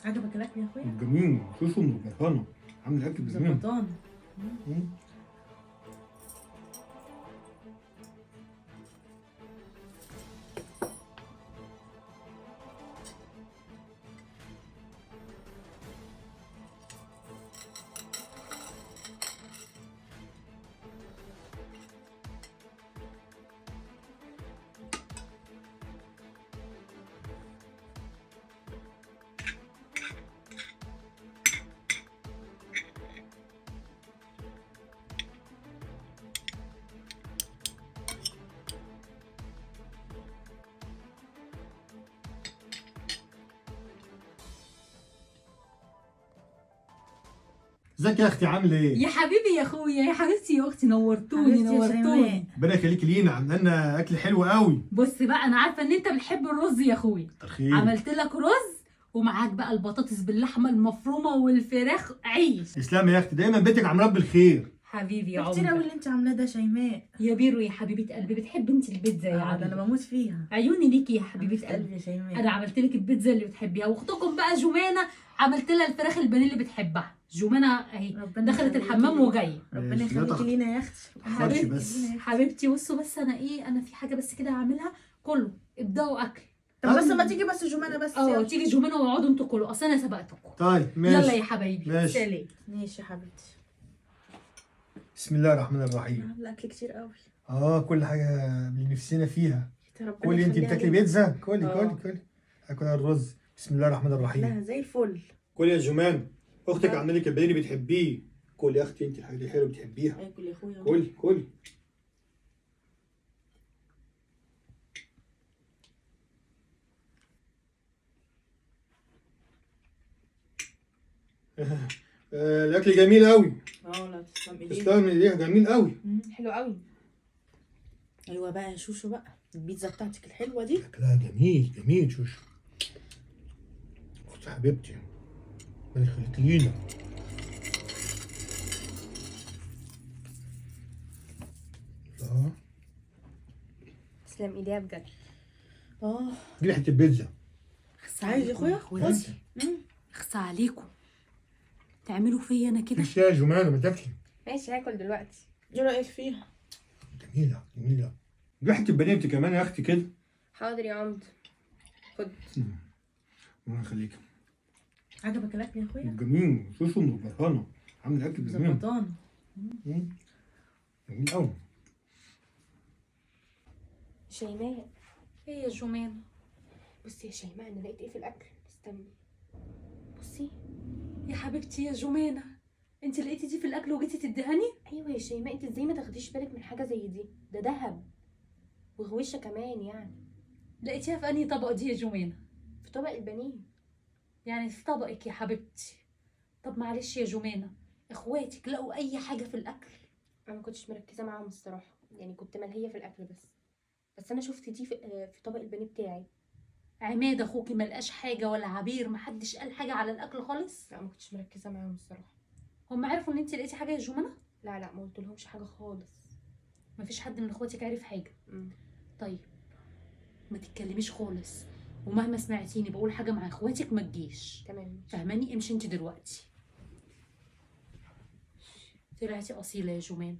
عجبك الاكل يا اخويا؟ جميل، شوشو مظبطانه، عامل اكل جميل. مظبطانه. ازيك يا اختي، عامله ايه؟ يا حبيبي يا اخويا يا حبيبتي يا اختي، نورتوني حبيبتي يا نورتوني. شيماء. ربنا يخليكي لينا، عامله لنا اكل حلو قوي. بص بقى، انا عارفه ان انت بتحب الرز يا اخويا. ترخيص. عملت لك رز ومعاك بقى البطاطس باللحمه المفرومه والفراخ عيش. تسلمي يا اختي، دايما بيتك عاملاه بالخير. حبيبي يا كتير قوي عمر. اللي انت عاملاه ده شيماء. يا بيرو يا حبيبه قلبي، بتحب انت البيتزا يا ده عبيد؟ انا بموت فيها. عيوني ليكي يا حبيبه حبيبه قلبي. قلبي يا شيماء. انا عملت لك البيتزا اللي بتحبيها، واختكم بقى جمانه عملت لها الفراخ البانيه اللي بتحبها. جمانه اهي ربنا دخلت يخليكي الحمام لينا. وجايه. ربنا ماشي، لا يخليكي تخ- لينا يا اختي. حبيبتي بس. حبيبتي بصوا بس، انا في حاجه بس كده هعملها. كله ابداوا اكل. طب بس ما تيجي بس جمانه بس. اه يلا. تيجي جمانه واقعدوا انتوا كلوا، اصل انا سبقتكم. طيب ماشي. يلا يا حبايبي، ماشي. سلام. ماشي يا حبيبتي. بسم الله الرحمن الرحيم. عامله اكل كتير قوي. كل حاجه اللي نفسنا فيها. يا ربنا كلي انت يخليها بتاكلي ليك. بيتزا، كلي اه. كلي هاكل الرز. بسم الله الرحمن الرحيم. لا زي الفل. كلي يا جمان، اختك لا. عامله لك البانيه اللي بتحبيه. كلي يا اختي، انت الحاجه دي حلوه بتحبيها. اكل يا اخويا. كلي. الاكل جميل قوي. لا تسلم ايديك. تسلم ايديها، جميل قوي. حلو قوي. ايوه بقى يا شوشو بقى، البيتزا بتاعتك الحلوه دي. اكلها جميل شوشو. اختي حبيبتي، ربنا يخليكي لينا. الله، تسلم ايديها بجد. دي ريحه البيتزا. عايز يا اخويا؟ خد. اخصى عليكم تعملوا فيا انا كده. مش يا جمانه، ما تاكلي. ماشي هاكل دلوقتي. ايه رايك فيها؟ جميله. ريحه البانيه انت كمان يا اختي كده. حاضر يا عمد، خد. الله يخليك. عجبك الاكل يا اخويا؟ جميل، شوشو مظبطانه، عامل اكل جميل. مظبطانه. جميل قوي. شيماء، ايه يا جمانه؟ بصي يا شيماء، انا لقيت ايه في الاكل. استني بصي. يا حبيبتي يا جمانه، انت لقيتي دي في الاكل وجيتي تدهني؟ ايوه يا شيماء، انت ازاي ما تاخديش بالك من حاجه زي دي؟ ده دهب وغوشه كمان يعني. لقيتيها في انهي طبق دي يا جمانه؟ في طبق البانيه. يعني في طبقك يا حبيبتي. طب معلش يا جمانه، اخواتك لقوا اي حاجه في الاكل؟ انا ما كنتش مركزه معاهم الصراحه، يعني كنت ملهيه في الاكل بس انا شفت دي في طبق البانيه بتاعي. عماد اخوكي ملقاش حاجه، ولا عبير محدش قال حاجه على الاكل خالص؟ لا ما كنتش مركزه معاهم الصراحه. هم عرفوا ان انت لقيتي حاجه يا جمانه؟ لا ما قلتلهمش حاجه خالص. مفيش حد من اخواتك عارف حاجه؟ مم. طيب ما تتكلميش خالص، ومهما سمعتيني بقول حاجه مع اخواتك ما تجيش. تمام. فهماني؟ امشي انت دلوقتي. طلعتي اصيله يا جمانه.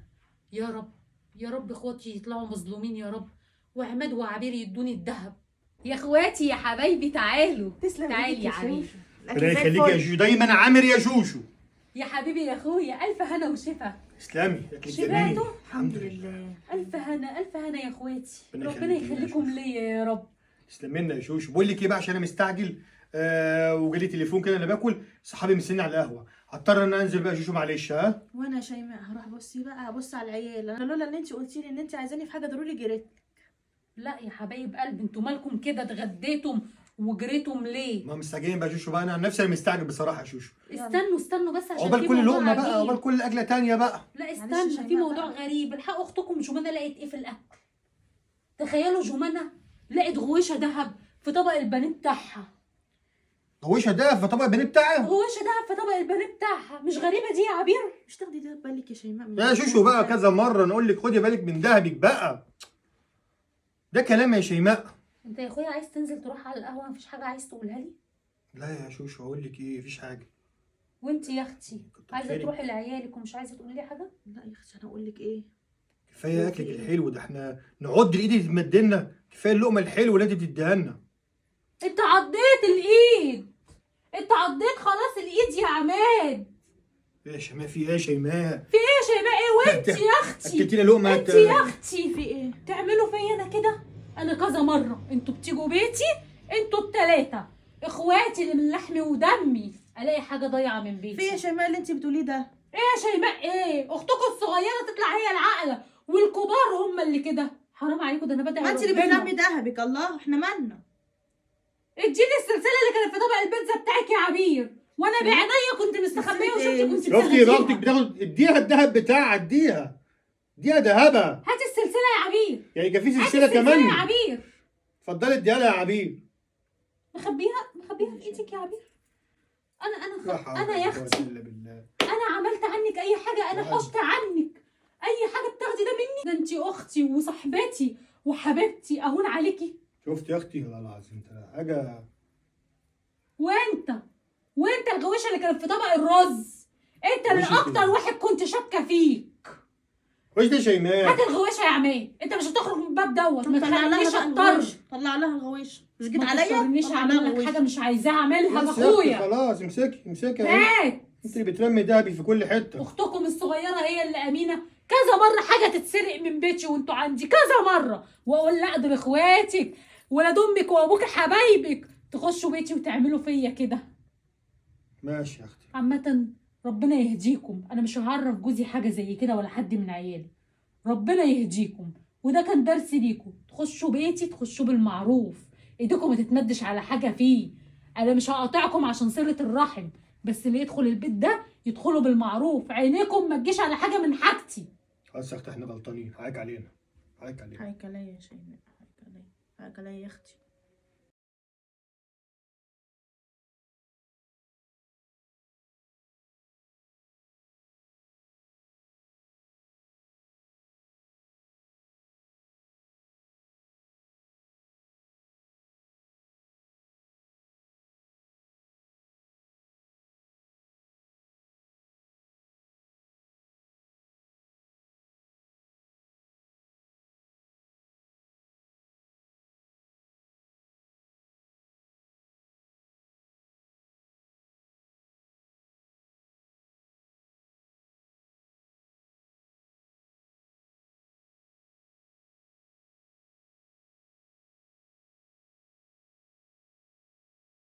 يا رب يا رب اخواتي يطلعوا مظلومين يا رب، وعماد وعبير يدوني الذهب. يا اخواتي يا حبايبي تعالوا. تسلم تعالي ايديك يا حبيبي. شوشو. ربنا يخليك يا جوشو، دايما عامر يا جوشو. يا حبيبي يا اخويا، الف هنا وشفا. تسلمي، اكلك جميل. شبعتوا؟ الحمد لله. الف هنا الف هنا يا اخواتي، ربنا ربنا يخليكي يا يخليكم شوشو. ليا يا رب. تسلمي لنا يا شوشو. بقول لك ايه بقى، عشان انا مستعجل وجالي تليفون كده انا باكل، صحابي مستنيني على القهوه، هضطر ان انا انزل بقى يا شوشو، معلش. وانا يا شيماء هروح بصي بقى ابص على العيال. انا لولا ان انت قلتي لي ان انت عايزاني في حاجه ضروري جريت. لا يا حبايب قلبي، انتوا مالكم كده؟ اتغديتم وجريتم ليه؟ ما مستعجلين بقى يا شوشو بقى، انا عن نفسي انا مستعجل بصراحه يا شوشو. استنوا بس عشان عقبال في كل موضوع لقمه بقى، غريب. عقبال كل اكله تانيه بقى. لا معلش استنى، في شيماء موضوع بقى. غريب. الحق اختكم جمانه لقيت ايه في الاكل؟ تخيلوا جمانه لقيت غويشه ذهب في طبق البانيه بتاعها. غويشه ده في طبق البانيه بتاعي. غويشه ذهب في طبق البانيه بتاعها، مش غريبه دي يا عبير؟ مش تاخدي ده بالك يا شيماء؟ يا شوشو بقى كذا مره نقول لك خدي بالك من دهبك بقى. ده كلام يا شيماء. انت يا اخويا عايز تنزل تروح على القهوه؟ مفيش حاجه عايز تقولها لي؟ لا يا شوشو اقول لك ايه، مفيش حاجه. وانت يا اختي كتر عايزه خيرك. تروحي لعيالك ومش عايزه تقولي لي حاجه؟ لا يا اختي انا اقول لك ايه؟ كفايه اكلك الحلو ده، احنا نعد الايد اللي تمدلنا، كفايه اللقمه الحلوه اللي انت بتديها لنا. انت عضيت الايد، انت عضيت خلاص الايد يا عماد. ايه يا شيماء، في ايه يا شيماء؟ في ايه يا شيماء؟ ايه وانت يا اختي؟ اكلتينا لقمه انت يا اختي في ايه؟ تعملوا فيا انا كده؟ انا كذا مره انتوا بتيجوا بيتي، انتوا التلاته اخواتي اللي من لحمي ودمي، الاقي حاجه ضايعه من بيتي. في ايه يا شيماء اللي انت بتقوليه ده؟ ايه يا شيماء ايه؟ اختكم الصغيره تطلع هي العاقله والكبار هم اللي كده. حرام عليكم، ده انا بدعي ما انت اللي ربنا. بتلمي دهبك، الله احنا مالنا؟ اديني السلسله اللي كانت في طبق البيتزا بتاعك يا عبير، وانا بعينيا كنت مستخبيه وشفتك كنت شفتي بتاخديها. ضغطك بتاخد، اديها الذهب بتاعها، اديها ذهبها. هات السلسله يا عبير، يعني كان في هات سلسله السلسله كمان. يا عبير. اتفضلي اديها لها يا عبير. مخبيها في ايدك يا عبير. لا حول انا يا ولا قوة اختي إلا بالله. انا عملت عنك اي حاجه؟ انا حشت عنك اي حاجه بتاخدي ده مني؟ ده انت اختي وصاحبتي وحبيبتي، اهون عليكي. شفت يا اختي والله العظيم حاجه. وانت الغويشه اللي كانت في طبق الرز، انت اللي غويشة اكتر ايه؟ واحد كنت شاكه فيك. وش ده شيماء؟ هات الغويشه يا عماد، انت مش هتخرج من الباب دوت. ما طلع لها تخلينيش بقى اضطر، الغويش، طلع لها الغويش، مش جيت ما عليا؟ تضطرنيش طلع لها اعمل لك الغويش. حاجه مش عايزاها اعملها بس يا أختي باخويا. خلاص امسكي هات. انت اللي بترمي دهبي في كل حته. اختكم الصغيره هي اللي امينه، كذا مره حاجه تتسرق من بيتي وانتوا عندي كذا مره، واقول لا دول اخواتك ولاد امك وابوك حبايبك، تخشوا بيتي وتعملوا فيا كده. ماشي يا اختي. عامه ربنا يهديكم، انا مش هعرف جوزي حاجه زي كده ولا حد من عيالي. ربنا يهديكم، وده كان درس ليكم، تخشوا بيتي تخشوا بالمعروف، ايديكم ما تتمدش على حاجه فيه. انا مش هقاطعكم عشان صله الرحم، بس اللي يدخل البيت ده يدخلوا بالمعروف، عينيكم ما تجيش على حاجه من حاجتي. خلاص يا اختي احنا غلطانين، حقك علينا. حقك عليا يا شيماء، حقك عليا يا اختي.